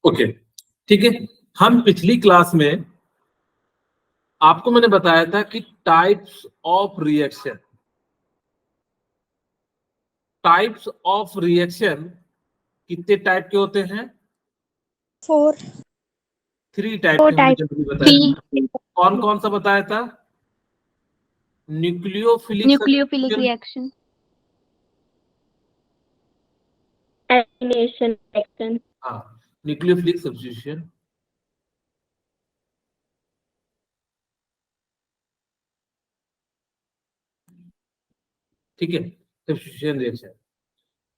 Okay, ठीक है। हम पिछली क्लास में आपको मैंने बताया था कि टाइप्स ऑफ रिएक्शन, कितने टाइप के होते हैं? 4 3 टाइप के हमने जनरली बताया। कौन कौन सा बताया था? न्यूक्लियोफिलिक रिएक्शन, एलिमिनेशन रिएक्शन, हाँ, न्यूक्लियोफिलिक सब्स्टिट्यूशन, ठीक है, सब्स्टिट्यूशन रिएक्शन।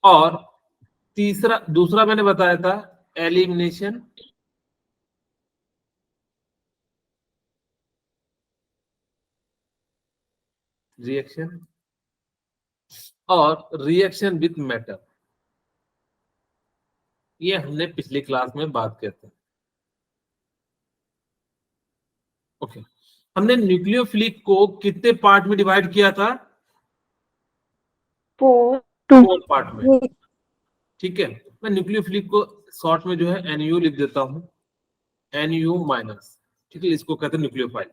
और दूसरा मैंने बताया था एलिमिनेशन रिएक्शन और रिएक्शन विथ मैटर। ये हमने पिछली क्लास में बात किया था। ओके, हमने न्यूक्लियोफिलिक को कितने पार्ट में डिवाइड किया था? 4 पार्ट में, ठीक है। मैं न्यूक्लियोफिलिक को शॉर्ट में जो है NU लिख देता हूं, NU माइनस, ठीक है। इसको कहते हैं न्यूक्लियोफाइल।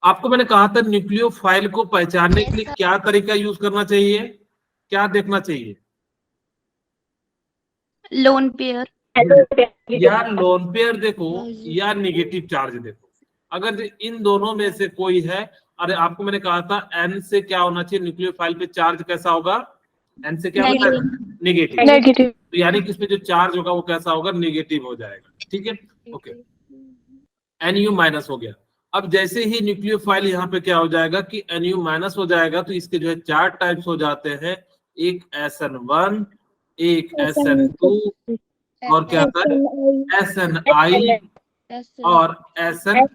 आपको मैंने कहा था न्यूक्लियोफाइल को पहचानने के लिए क्या तरीका यूज करना चाहिए, क्या देखना चाहिए? लोन पेयर, या लोन पेयर देखो या नेगेटिव चार्ज देखो। अगर इन दोनों में से कोई है, अरे आपको मैंने कहा था N से क्या होना चाहिए, न्यूक्लियोफाइल पे चार्ज कैसा होगा? N से क्या होता है? नेगेटिव। तो यानी कि इसमें जो चार्ज होगा वो कैसा होगा? नेगेटिव हो जाएगा, ठीक है। ओके, NU माइनस हो गया। अब जैसे ही न्यूक्लियोफाइल यहाँ पे क्या हो जाएगा कि NU माइनस हो जाएगा, तो इसके जो है 4 टाइप्स हो जाते हैं। एक SN1, एक SN2 और क्या आता है SNI और SNAR।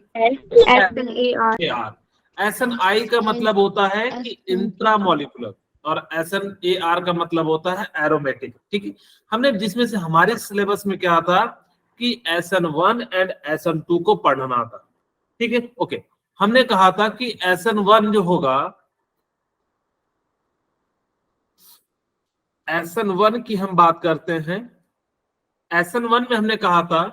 SNI का मतलब होता है कि इंट्रामोलिकुलर और SNAR का मतलब होता है एरोमेटिक, ठीक है। हमने जिसमें से हमारे सिलेबस में क्या था कि SN1 एंड SN2 को पढ़ना था, ठीक है। ओके, हमने कहा था कि SN1 जो होगा, SN1 की हम बात करते हैं। SN1 में हमने कहा था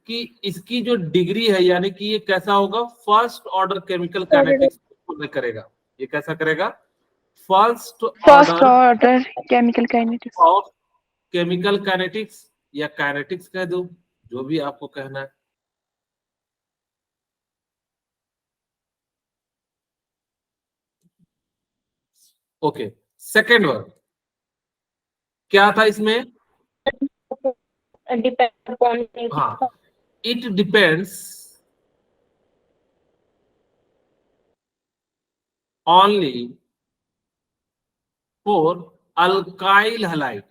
कि इसकी जो डिग्री है, यानी कि ये कैसा होगा? फर्स्ट ऑर्डर केमिकल काइनेटिक्स करेगा। ये कैसा करेगा? First order chemical kinetics, of chemical kinetics या काइनेटिक्स कह दो, जो भी आपको कहना है। ओके, सेकेंड वन क्या था इसमें? हाँ, it depends only for alkyl halide,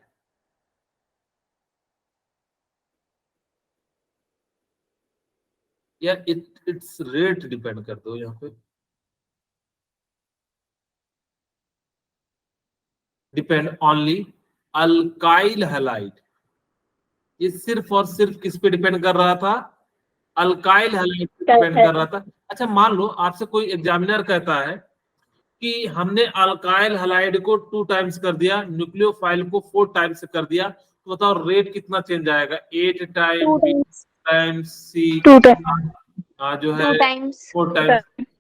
या इट्स रेट डिपेंड कर दो यहाँ पे, डिपेंड ओनली अल्काइल हैलाइड। ये सिर्फ और सिर्फ किस पे डिपेंड कर रहा था? अल्काइल हैलाइड पे डिपेंड कर रहा था। अच्छा, मान लो आपसे कोई एग्जामिनर कहता है कि हमने अल्काइल हैलाइड को 2 टाइम्स कर दिया, न्यूक्लियोफाइल को 4 टाइम्स कर दिया, तो बताओ रेट कितना चेंज आएगा? 8 टाइम्स सी जो है 4 टाइम्स,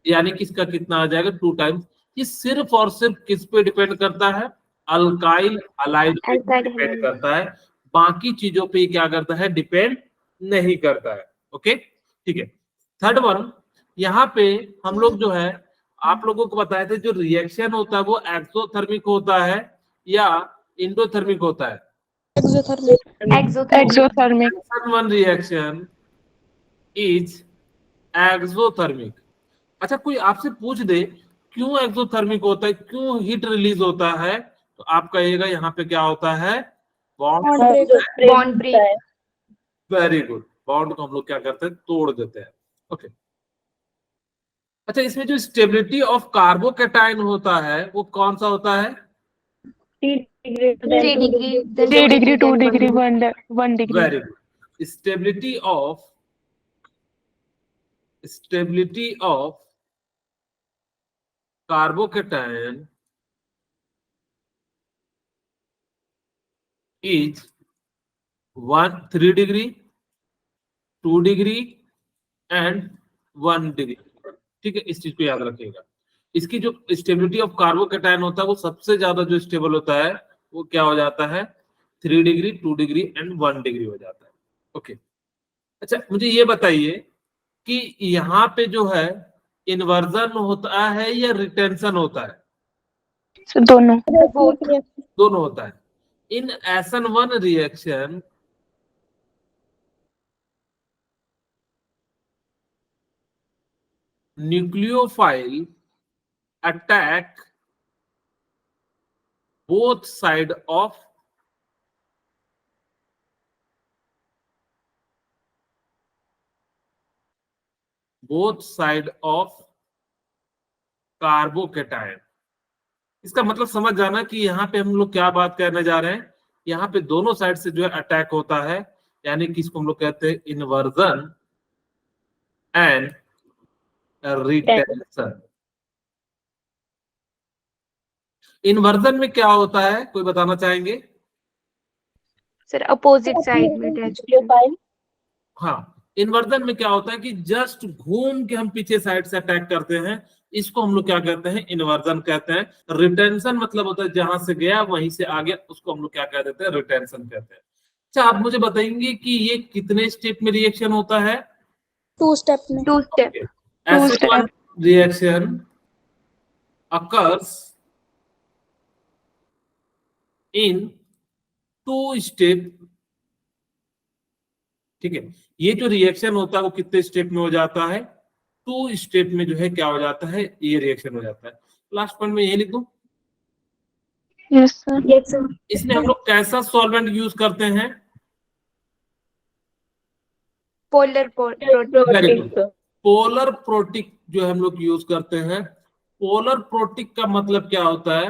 यानी किसका कितना आ जाएगा? 2 टाइम्स। ये सिर्फ और सिर्फ किस पे डिपेंड करता है? अल्काइल हैलाइड पे डिपेंड करता है। बाकी चीजों पे क्या करता है? डिपेंड नहीं करता है। ओके, ठीक है। थर्ड वन, यहाँ पे हम लोग जो है आप लोगों को बताए थे, जो रिएक्शन होता है वो एक्सोथर्मिक होता है या इंडोथर्मिक होता है? Exothermic, one reaction is exothermic. अच्छा, कोई आपसे पूछ दे क्यों एक्सोथर्मिक होता है, क्यों हीट रिलीज होता है, तो आप कहिएगा यहाँ पे क्या होता है? Bond break, very good, bond को हम लोग क्या करते हैं? तोड़ देते हैं। ओके, अच्छा, इसमें जो स्टेबिलिटी ऑफ कार्बोकैटायन होता है वो कौन सा होता है? 3 degree, 2 degree, 1 degree. Very good, stability of carbocation is 3 degree 2 degree and 1 degree. ठीक है, इस चीज को याद रखिएगा। इसकी जो स्टेबिलिटी ऑफ कार्बोकैटायन होता है वो सबसे ज्यादा जो स्टेबल होता है वो क्या हो जाता है, 3 डिग्री, 2 डिग्री एंड 1 डिग्री हो जाता है। ओके, अच्छा मुझे ये बताइए कि यहाँ पे जो है इन्वर्जन होता है या रिटेंशन होता है? सर दोनों। दोनों होता है। इन SN1 reaction nucleophile attack both side of carbocation. इसका मतलब समझ जाना कि यहाँ पे हम लोग क्या बात करने जा रहे हैं, यहाँ पे दोनों साइड से जो है अटैक होता है, यानी कि इसको हम लोग कहते हैं इन्वर्जन एंड रिटेंशन। इन्वर्जन में क्या होता है, कोई बताना चाहेंगे? सर अपोजिट साइड में न्यूक्लियोफाइल। हाँ, इन्वर्जन में क्या होता है कि जस्ट घूम के हम पीछे साइड से अटैक करते हैं, इसको हम लोग क्या कहते हैं, इन्वर्जन कहते हैं। रिटेंशन मतलब होता है जहां से गया वहीं से आ गया, उसको हम लोग क्या कह देते हैं, रिटेंशन कहते हैं। अच्छा, आप मुझे बताएंगे कि ये कितने स्टेप में रिएक्शन होता है? 2 स्टेप में। 2 step. SN1 reaction occurs in 2 step. ठीक है, ये जो रिएक्शन होता है वो कितने स्टेप में हो जाता है, 2 स्टेप में जो है क्या हो जाता है, ये रिएक्शन हो जाता है। लास्ट पॉइंट में यही लिख दूं। Yes sir. इसमें हम लोग कैसा सॉल्वेंट यूज करते हैं? Polar protic. पोलर प्रोटिक जो हम लोग यूज करते हैं। पोलर प्रोटिक का मतलब क्या होता है?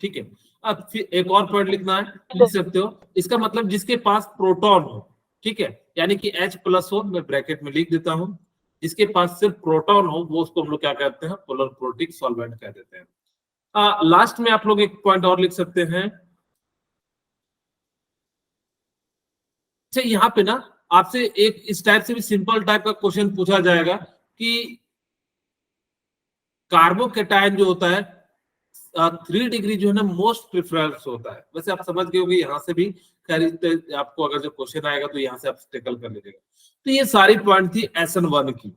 ठीक है, अब फिर एक और पॉइंट लिखना है, लिख सकते हो। इसका मतलब जिसके पास प्रोटॉन हो, ठीक है, यानी कि H+ हो, मैं ब्रैकेट में लिख देता हूं, जिसके पास सिर्फ प्रोटॉन हो वो उसको हम लोग क्या कहते हैं, पोलर प्रोटिक सॉल्वेंट कह देते हैं। लास्ट में आप लोग एक पॉइंट और लिख सकते हैं। अच्छा, यहाँ पे ना आपसे एक इस टाइप से भी सिंपल टाइप का क्वेश्चन पूछा जाएगा कि कार्बोकैटायन जो होता है 3 डिग्री जो है ना मोस्ट प्रिफरेंस होता है। वैसे आप समझ गए होंगे, यहाँ से भी खैर आपको अगर जो क्वेश्चन आएगा तो यहाँ से आप टेकल कर लीजिएगा। तो ये सारी पॉइंट थी SN1 की।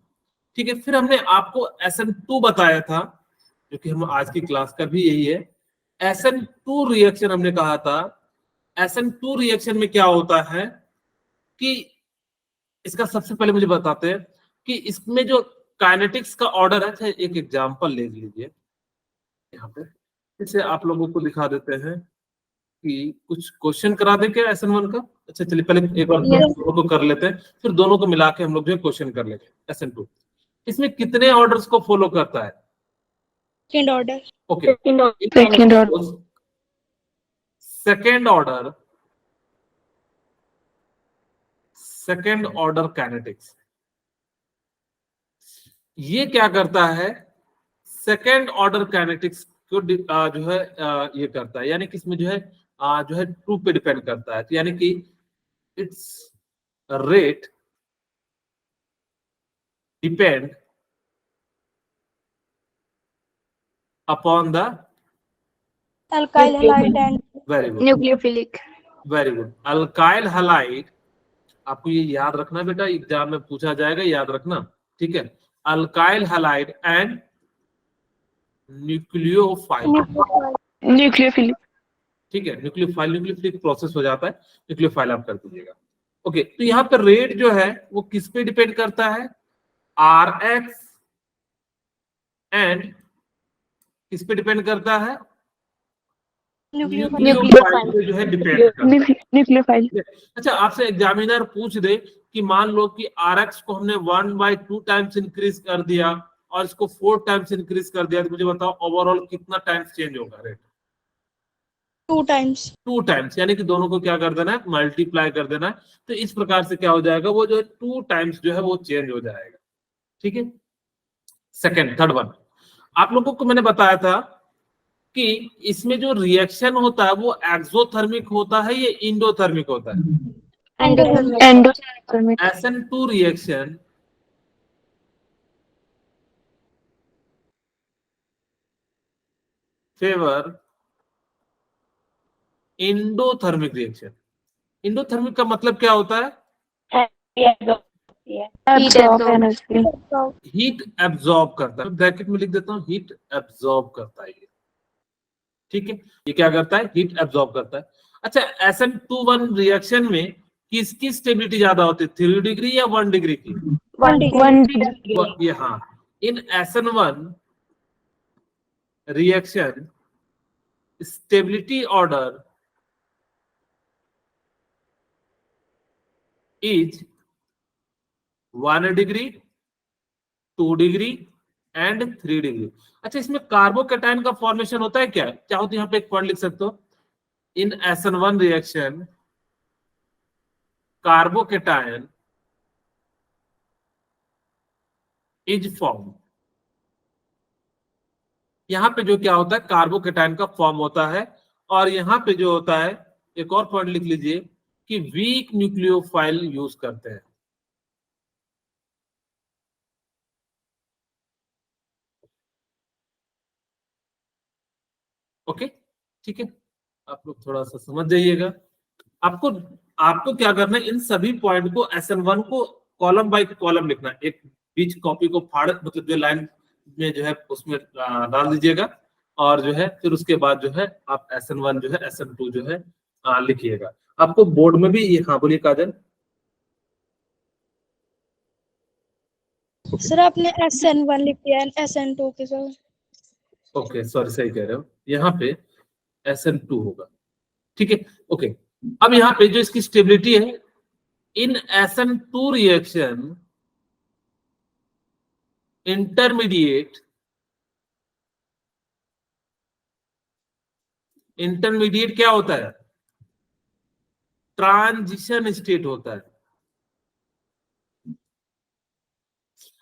ठीक है, फिर हमने आपको SN2 बताया था, जो कि हम आज की क्लास का भी यही है। SN2 रिएक्शन हमने कहा था। SN2 रिएक्शन में क्या होता है कि इसका सबसे पहले मुझे बताते हैं कि इसमें जो काइनेटिक्स का ऑर्डर है। एक एग्जांपल ले लीजिए यहाँ पे, इसे आप लोगों को दिखा देते हैं कि कुछ क्वेश्चन करा दे क्या SN1 का। अच्छा चलिए पहले एक बार दोनों को कर लेते हैं, फिर दोनों को मिला के हम लोग जो है क्वेश्चन कर लेंगे। SN2 इसमें कितने ऑर्डर्स को फॉलो करता है? Second order. Okay, second order kinetics. ये क्या करता है, सेकंड ऑर्डर काइनेटिक्स को जो है ये करता है, यानी कि इसमें जो है 2 पे डिपेंड करता है। तो यानी कि it's rate depend upon the alkyl halide and very good, nucleophilic. Very good, alkyl halide. आपको ये याद रखना बेटा, एग्जाम में पूछा जाएगा, याद रखना। ठीक है, alkyl halide and nucleophile. Nucleophilic. ठीक है, न्यूक्लियोफिलिक प्रोसेस हो जाता है, न्यूक्लियोफाइल आप कर दीजिएगा। ओके, तो यहाँ पर रेट जो है वो किस पे डिपेंड करता है, Rx एंड किस पे डिपेंड करता है, न्यूक्लियोफाइल पे जो है डिपेंड करता है। न्यूक्लियोफाइल। अच्छा, आपसे एग्जामिनर पूछ दे कि मान लो कि Rx को हमने 1/2 टाइम्स इंक्रीज कर दिया और इसको 4 टाइम्स इंक्रीज कर दिया, तो मुझे बताओ ओवरऑल कितना टाइम्स चेंज होगा रेट? 2 टाइम्स। 2 टाइम्स, यानी कि दोनों को क्या कर देना है, मल्टीप्लाई कर देना है। तो इस प्रकार से क्या हो जाएगा, वो जो है 2 टाइम्स जो है वो चेंज हो जाएगा। ठीक है, थर्ड वन आप लोगों को मैंने बताया था कि इसमें जो रिएक्शन होता है वो एक्सोथर्मिक होता है या इंडोथर्मिक होता है। Endothermic. SN2 reaction favour endothermic reaction. Endothermic का मतलब क्या होता है? Absorb energy. हीट एब्जॉर्ब करता है। ब्रैकेट में लिख देता हूँ, हीट एब्जॉर्ब करता है ये। ठीक है, ये क्या करता है? हीट एब्जॉर्ब करता है। अच्छा, SN2 रिएक्शन में किसकी स्टेबिलिटी ज्यादा होती है, 3 डिग्री या 1 डिग्री की? 1 degree. ये हाँ, इन SN1 reaction stability order is 1 degree, 2 degree and 3 degree. अच्छा, इसमें कार्बोकैटायन का फॉर्मेशन होता है क्या? चाहो तो यहाँ पे एक पॉइंट लिख सकते हो, इन SN1 reaction carbocation is form. यहाँ पे जो क्या होता है, कार्बोकैटायन का फॉर्म होता है। और यहाँ पे जो होता है, एक और पॉइंट लिख लीजिए कि वीक न्यूक्लियोफाइल यूज करते हैं। ओके, ठीक है, आप लोग थोड़ा सा समझ जाइएगा। आपको आपको क्या करना है, इन सभी पॉइंट को SN1 को कॉलम बाय कॉलम लिखना है। एक बीच कॉपी को फाड़, मतलब जो लाइन में जो है उसमें डाल दीजिएगा, और जो है फिर उसके बाद जो है आप SN1 जो है SN2 जो है लिखिएगा। आपको बोर्ड में भी ये, हाँ बोलिए काजल। सर आपने SN1 लिख दिया है SN2 के साथ। ओके, सॉरी, सही कह रहे हो, यहाँ पे SN2 होगा। ठीक है, ओके। अब यहाँ पे जो इसकी स्टेबिलिटी है, इन SN2 रिएक्शन इंटरमीडिएट क्या होता है? ट्रांजिशन स्टेट होता है।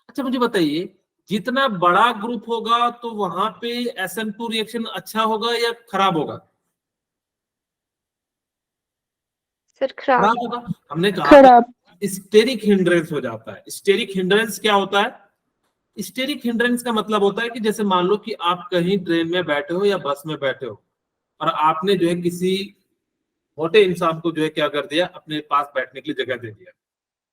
अच्छा, मुझे बताइए, जितना बड़ा ग्रुप होगा तो वहां पे SN2 रिएक्शन अच्छा होगा या खराब होगा? सर खराब होगा। हमने कहा खराब। स्टेरिक हिंड्रेंस हो जाता है। स्टेरिक हिंड्रेंस क्या होता है? स्टेरिक हिंड्रेंस का मतलब होता है कि जैसे मान लो कि आप कहीं ट्रेन में बैठे हो या बस में बैठे हो, और आपने जो है किसी मोटे इंसान को जो है क्या कर दिया, अपने पास बैठने के लिए जगह दे दिया।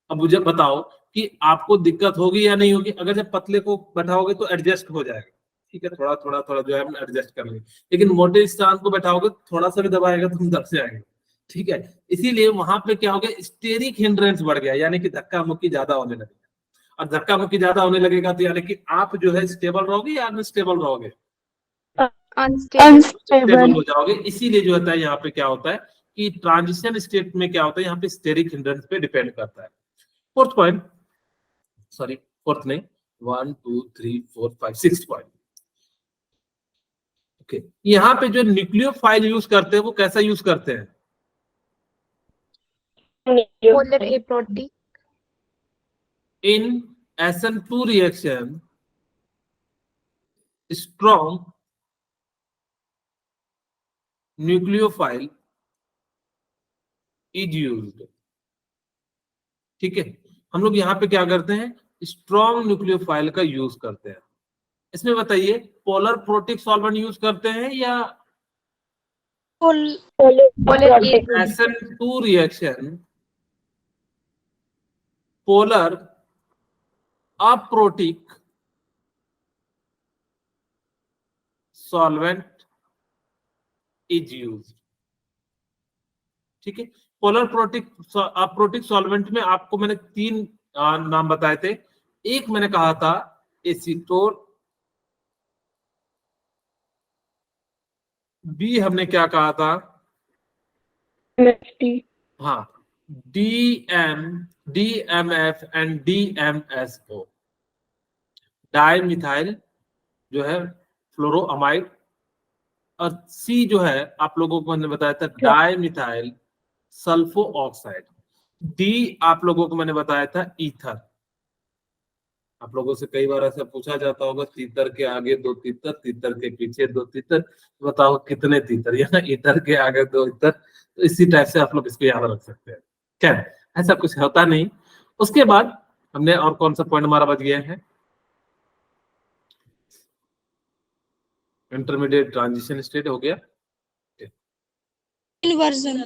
अब मुझे बताओ कि आपको दिक्कत होगी या नहीं होगी? अगर जब पतले को बैठाओगे तो एडजस्ट हो जाएगा, ठीक है, थोड़ा थोड़ा थोड़ा जो है हम एडजस्ट कर लेंगे। लेकिन मोटे इंसान को बैठाओगे, थोड़ा सा भी दबाएगा तो हम दब से आएंगे। ठीक है, इसीलिए वहां पे क्या हो गया, स्टेरिक हिंड्रेंस बढ़ गया, यानी कि धक्का मुक्की ज्यादा होने लगेगा। और धक्का मुक्की ज्यादा होने लगेगा तो यानी कि आप जो है स्टेबल रहोगे या अनस्टेबल रहोगे? स्टेबल हो जाओगे। इसीलिए जो होता है यहाँ पे क्या होता है कि ट्रांजिशन स्टेट में क्या होता है, यहाँ पे स्टेरिक हिंड्रेंस पे डिपेंड करता है। फोर्थ पॉइंट, सॉरी फोर्थ नहीं, 1 2 3 4 5 6 पॉइंट। ओके, यहाँ पे जो न्यूक्लियोफाइल यूज करते हैं वो कैसा यूज करते हैं? Polar aprotic. In SN2 reaction strong nucleophile is used. ठीक है, हम लोग यहाँ पे क्या करते हैं, स्ट्रॉन्ग न्यूक्लियोफाइल का यूज करते हैं। इसमें बताइए, पोलर प्रोटिक सॉल्वेंट यूज करते हैं या SN2 reaction polar aprotic solvent is used. ठीक है, पोलर प्रोटिक अप्रोटिक सॉल्वेंट में आपको मैंने 3 नाम बताए थे। एक मैंने कहा था एसीटोन, बी हमने क्या कहा था, हाँ, DMF and DMSO, di methyl जो है फ्लोरोअमाइड। और सी जो है आप लोगों को मैंने बताया था di methyl sulpho oxide. D आप लोगों को मैंने बताया था ईथर। आप लोगों से कई बार ऐसा पूछा जाता होगा, तीतर के आगे 2 तीतर, तीतर के पीछे 2 तीतर, बताओ कितने तीतर, या इतर के आगे 2 इतर। तो इसी टाइप से आप लोग इसको याद रख सकते हैं। खैर, ऐसा कुछ होता नहीं। उसके बाद हमने और कौन सा पॉइंट हमारा बच गया है? इंटरमीडिएट ट्रांजिशन स्टेट हो गया। इन्वर्जन।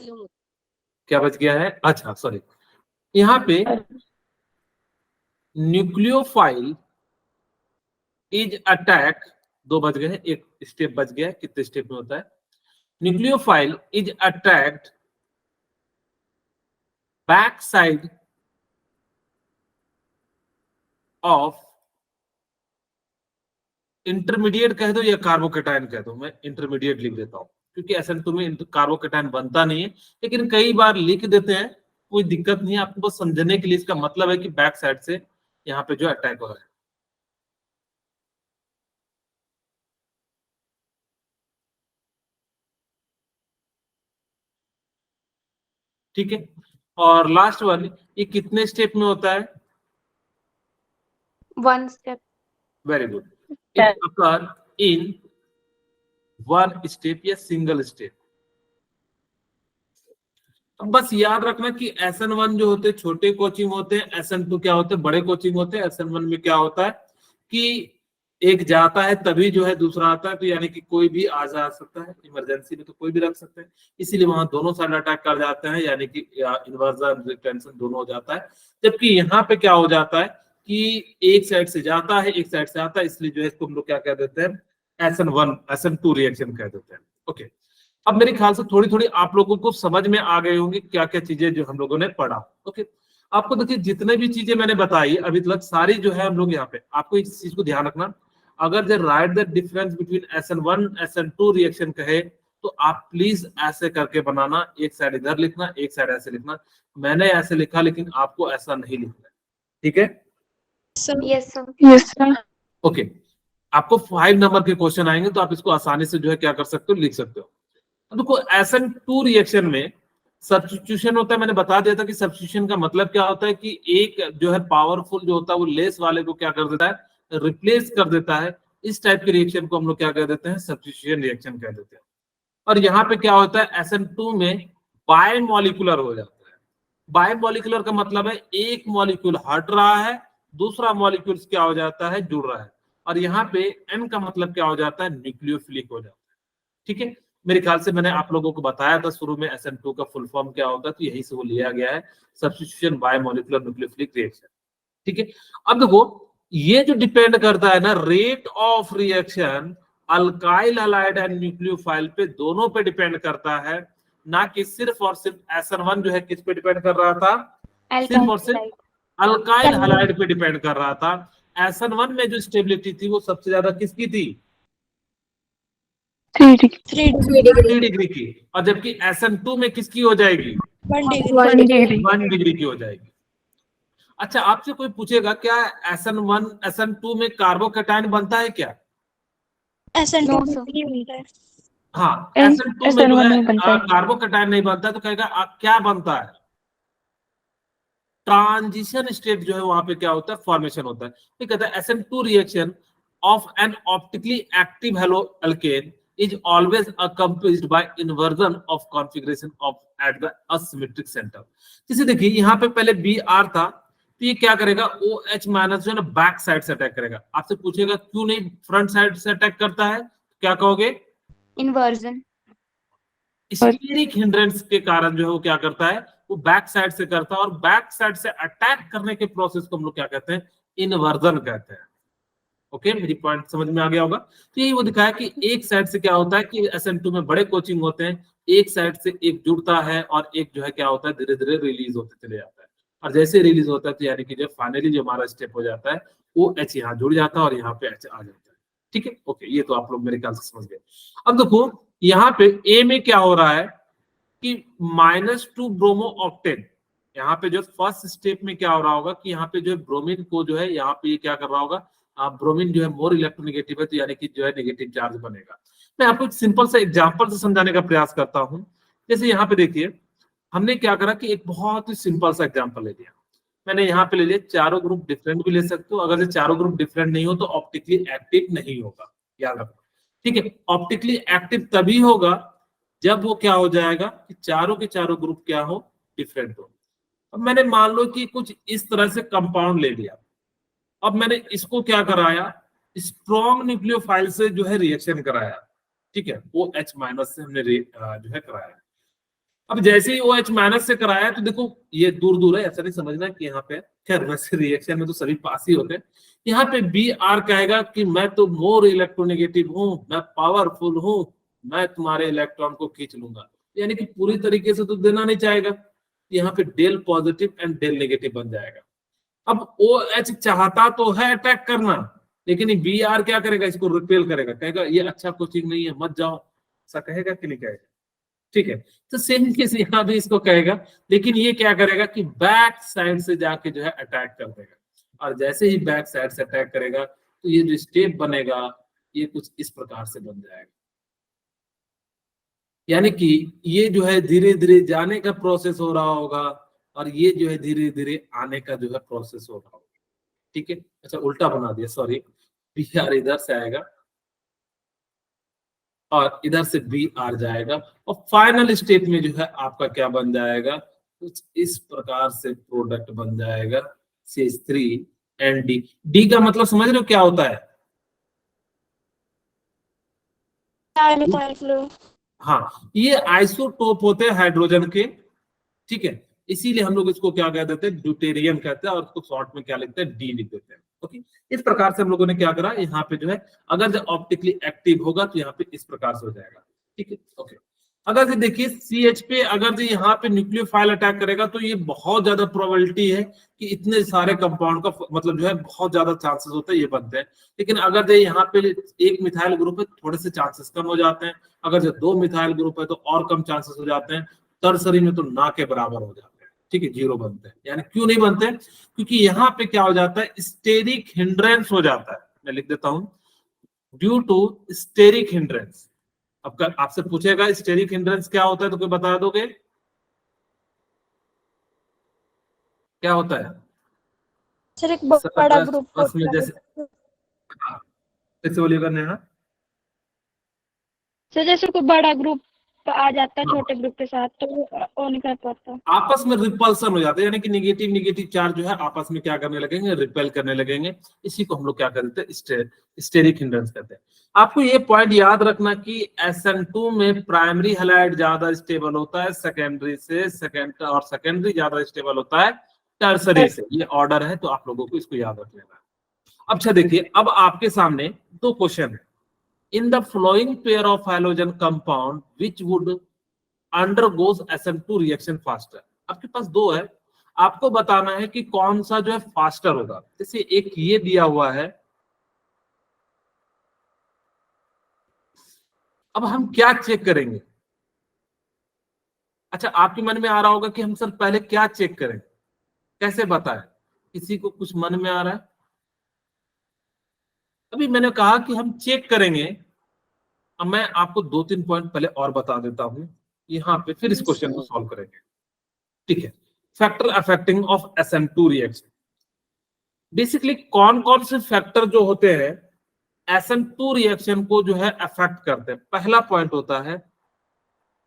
क्या बच गया है? अच्छा सॉरी, यहाँ पे न्यूक्लियोफाइल इज अटैक, 2 बच गए हैं, एक स्टेप बच गया है। कितने स्टेप में होता है? Nucleophile is attacked back side of, intermediate कह दो या कार्बोकेटाइन कह दो, मैं इंटरमीडिएट लिख देता हूं क्योंकि SN2 में कार्बोकेटाइन बनता नहीं है, लेकिन कई बार लिख देते हैं, कोई दिक्कत नहीं है। आपको बस समझने के लिए इसका मतलब है कि बैक साइड से यहाँ पे जो अटैक हो रहा है। ठीक है, और लास्ट वन, ये कितने स्टेप में होता है? 1 step. Very good, it occur in 1 step या सिंगल स्टेप। अब बस याद रखना कि SN1 जो होते हैं छोटे कोचिंग होते हैं, SN2 क्या होते हैं? बड़े कोचिंग होते हैं। SN1 में क्या होता है कि एक जाता है तभी जो है दूसरा आता है, तो यानी कि कोई भी आ जा सकता है, इमरजेंसी में तो कोई भी रख सकते हैं, इसीलिए वहां दोनों साइड अटैक कर जाते हैं, यानी कि इन्वर्जन रिटेंशन दोनों हो जाता है। जबकि यहाँ पे क्या हो जाता है कि एक साइड से जाता है, एक साइड से आता है, इसलिए जो है इसको हम लोग क्या कह देते हैं? SN1 SN2 रिएक्शन कह देते हैं। ओके, अब मेरे ख्याल से थोड़ी थोड़ी आप लोगों को समझ में आ गई होंगी क्या क्या चीजें जो हम लोगों ने पढ़ा। ओके, आपको देखिए जितने भी चीजें मैंने बताई अभी तक सारी जो है हम लोग यहाँ पे, आपको इस चीज को ध्यान रखना, अगर जो right the difference between SN1 SN2 reaction कहे तो आप प्लीज ऐसे करके बनाना, एक साइड इधर लिखना, एक साइड ऐसे लिखना। मैंने ऐसे लिखा लेकिन आपको ऐसा नहीं लिखना है, ठीक है? Yes, sir. Yes, sir. Okay, आपको 5 नंबर के क्वेश्चन आएंगे तो आप इसको आसानी से जो है क्या कर सकते हो, लिख सकते हो। देखो SN2 रिएक्शन में सब्स्टिट्यूशन होता है, मैंने बता दिया था कि सब्स्टिट्यूशन का मतलब क्या होता है कि एक जो है पावरफुल जो होता है वो लेस वाले को क्या कर देता है? रिप्लेस कर देता है। इस टाइप के रिएक्शन को हम लोग क्या कह देते हैं? सब्स्टिट्यूशन रिएक्शन कह देते हैं। और यहाँ पे क्या होता है? SN2 में बायमोलिकुलर हो जाता है। बायमोलिकुलर का मतलब है एक मॉलिक्यूल हट रहा है, दूसरा मॉलिक्यूल क्या हो जाता है? जुड़ रहा है। और यहाँ पे N का मतलब क्या हो जाता है? न्यूक्लियोफिलिक हो जाता है। ठीक है, मेरे ख्याल से मैंने आप लोगों को बताया था शुरू में SN2 का फुल फॉर्म क्या होता है, तो यही से वो लिया गया है, सब्स्टिट्यूशन बायमोलिकुलर न्यूक्लियोफिलिक रिएक्शन। ठीक है, अब देखो ये जो डिपेंड करता है ना rate of reaction, alkyl halide and nucleophile पे, दोनों पे डिपेंड करता है, ना कि सिर्फ और सिर्फ SN1 जो है किस पे डिपेंड कर रहा था? सिर्फ और सिर्फ अल्काइल हैलाइड पे डिपेंड कर रहा था। SN1 में जो स्टेबिलिटी थी वो सबसे ज्यादा किसकी थी? 3 degree. 3 डिग्री की। और जबकि SN2 में किसकी हो जाएगी? 1 degree. 1 degree. 1 डिग्री की हो जाएगी। अच्छा, आपसे कोई पूछेगा क्या SN1 SN2 में कार्बोकेटाइन बनता है क्या? SN2 No, sir. नहीं बनता है। हाँ, And SN2 में जो SN1 है नहीं बनता है। कार्बोकेटाइन नहीं बनता, तो कहेगा क्या बनता है? ट्रांजिशन स्टेट जो है वहां पे क्या होता है? फॉर्मेशन होता है। ये कहता है SN2 reaction of N optically active hello alkane is always accompanied by inversion of configuration of at the asymmetric center। जैसे देखिए यहाँ पे पहले Br था, तो ये क्या करेगा? OH माइनस जो है ना बैक साइड से अटैक करेगा। आपसे पूछेगा क्यों नहीं फ्रंट साइड से अटैक करता है, क्या कहोगे? Inversion. स्टीरिक हिंड्रेंस के कारण जो है वो क्या करता है? वो बैक साइड से करता है, और बैक साइड से अटैक करने के प्रोसेस को हम लोग क्या कहते हैं? इन्वर्जन कहते हैं। ओके, मेरी पॉइंट समझ में आ गया होगा। तो यही वो दिखाया कि एक साइड से क्या होता है कि SN2 में बड़े कोचिंग होते हैं, एक साइड से एक जुड़ता है और एक जो है क्या होता है? धीरे धीरे रिलीज होते चले जाता है, और जैसे रिलीज होता है तो यानी कि जो फाइनली जो हमारा स्टेप हो जाता है वो H यहाँ जुड़ जाता है और यहाँ पे H आ जाता है। ठीक है, ओके, ये तो आप लोग मेरे ख्याल से समझ गए। अब देखो यहाँ पे A में क्या हो रहा है कि -2 ब्रोमो ऑक्टेन, यहाँ पे जो फर्स्ट स्टेप में क्या हो रहा होगा कि यहाँ पे जो है ब्रोमीन को जो है यहाँ पे ये क्या कर रहा होगा? ब्रोमीन जो है मोर इलेक्ट्रोनेगेटिव है, तो यानी कि जो है नेगेटिव चार्ज बनेगा। मैं आपको एक सिंपल सा एग्जांपल से समझाने का प्रयास करता हूं। जैसे यहाँ पे देखिए हमने क्या करा कि एक बहुत ही सिंपल सा एग्जांपल ले लिया। मैंने यहाँ पे ले लिया, चारों ग्रुप डिफरेंट भी ले सकते हो, अगर से चारों ग्रुप डिफरेंट नहीं हो तो ऑप्टिकली एक्टिव नहीं होगा, याद रखो। ठीक है, ऑप्टिकली एक्टिव तभी होगा जब वो क्या हो जाएगा कि चारों के चारों ग्रुप क्या हो, डिफरेंट हो। अब मैंने मान लो कि कुछ इस तरह से कंपाउंड ले लिया, अब मैंने इसको क्या कराया, स्ट्रॉन्ग न्यूक्लियोफाइल से जो है रिएक्शन कराया। ठीक है, OH- से हमने जो है कराया। अब जैसे ही OH- से कराया तो देखो ये दूर दूर है, ऐसा नहीं समझना कि यहाँ पे, खैर वैसे रिएक्शन में तो सभी पास ही होते हैं। यहाँ पे Br कहेगा कि मैं तो मोर इलेक्ट्रोनेगेटिव हूँ, मैं पावरफुल हूँ, मैं तुम्हारे इलेक्ट्रॉन को खींच लूंगा, यानी कि पूरी तरीके से तो देना नहीं चाहेगा, यहाँ पे del positive and del negative बन जाएगा। अब OH चाहता तो है अटैक करना, लेकिन Br क्या करेगा, इसको रिपेल करेगा, कहेगा ये अच्छा कोचिंग नहीं है, मत जाओ, ऐसा कहेगा कि नहीं कहेगा। ठीक है, तो सेम केस यहाँ भी इसको कहेगा, लेकिन ये क्या करेगा कि बैक साइड से जाके जो है अटैक कर देगा, और जैसे ही बैक साइड से अटैक करेगा तो ये जो स्टेप बनेगा ये कुछ इस प्रकार से बन जाएगा, यानी कि ये जो है धीरे धीरे जाने का प्रोसेस हो रहा होगा, और ये जो है धीरे धीरे आने का जो है प्रोसेस हो रहा होगा। ठीक है, अच्छा उल्टा बना दिया, सॉरी, Br इधर से आएगा और इधर से Br जाएगा, और फाइनल स्टेप में जो है आपका क्या बन जाएगा, कुछ इस प्रकार से प्रोडक्ट बन जाएगा CH3 डी का मतलब समझ रहे हो क्या होता है? Dimethyl fluorine. हाँ, ये आइसोटोप होते हैं हाइड्रोजन के। ठीक है, इसीलिए हम लोग इसको क्या कह देते हैं, ड्यूटेरियम कहते हैं, और उसको शॉर्ट में क्या लिखते हैं, डी लिख देते हैं। ओके, इस प्रकार से हम लोगों ने क्या करा, यहाँ पे जो है अगर जब ऑप्टिकली एक्टिव होगा तो यहाँ पे इस प्रकार से हो जाएगा। ठीक है, ओके। अगर से देखिए CH पे अगर जो यहाँ पे न्यूक्लियोफाइल अटैक करेगा तो ये बहुत ज्यादा प्रोबेबिलिटी है कि इतने सारे कंपाउंड का मतलब जो है बहुत ज्यादा चांसेस होते हैं ये बनते हैं। लेकिन अगर जो यहाँ पे एक मिथाइल ग्रुप है थोड़े से चांसेस कम हो जाते हैं, अगर जो 2 मिथाइल ग्रुप है तो और कम चांसेस हो जाते हैं, टर्सरी में तो ना के बराबर हो जाते हैं। ठीक है, 0 बनते हैं। यानी क्यों नहीं बनते, क्योंकि यहाँ पे क्या हो जाता है, स्टेरिक हिंड्रेंस हो जाता है। मैं लिख देता हूं, ड्यू टू स्टेरिक हिंड्रेंस। अब आपसे पूछेगा स्टेरिक हिंड्रेंस क्या होता है तो कोई बता दोगे क्या होता है? सर एक बड़ा ग्रुप बस में होता जैसे कैसे बोलिएगा नेहा? सर जैसे कोई बड़ा ग्रुप आ जाता है हाँ, छोटे ग्रुप के साथ तो वो नहीं कर पाता। आपस में रिपल्सन हो जाता है, यानी कि नेगेटिव नेगेटिव चार्ज जो है आपस में क्या करने लगेंगे, रिपेल करने लगेंगे। इसी को हम लोग क्या करते हैं, स्टेरिक हिंड्रेंस कहते हैं। आपको ये पॉइंट याद रखना कि SN2 में प्राइमरी हैलाइड ज्यादा स्टेबल होता है सेकेंडरी से, और सेकेंडरी ज्यादा स्टेबल होता है टर्सरी से। ये ऑर्डर है, तो आप लोगों को इसको याद रख लेना है। अब अच्छा देखिए, अब आपके सामने 2 क्वेश्चन है। In the flowing pair of halogen compound which would undergoes SN2 reaction faster. आपके पास 2 है, आपको बताना है कि कौन सा जो है फास्टर होगा। जैसे एक ये दिया हुआ है, अब हम क्या चेक करेंगे? अच्छा, आपके मन में आ रहा होगा कि हम सर पहले क्या चेक करें, कैसे बताएं? किसी को कुछ मन में आ रहा है? अभी मैंने कहा कि हम चेक करेंगे। अब मैं आपको 2-3 पॉइंट पहले और बता देता हूं यहाँ पे, फिर इस क्वेश्चन को सॉल्व करेंगे। ठीक है, factor affecting of SN2 reaction. Basically कौन कौन से फैक्टर जो होते हैं SN2 रिएक्शन को जो है अफेक्ट करते हैं। पहला पॉइंट होता है,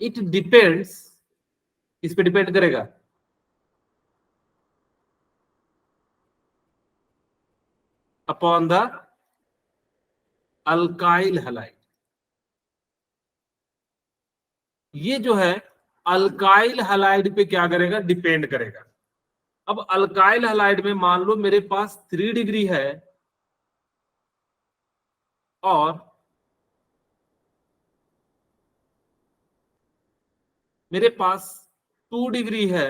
इट डिपेंड्स, किस पे डिपेंड करेगा? Upon the alkyl halide. ये जो है अल्काइल हैलाइड पे क्या करेगा, डिपेंड करेगा। अब अल्काइल हैलाइड में मान लो मेरे पास 3 डिग्री है और मेरे पास 2 डिग्री है,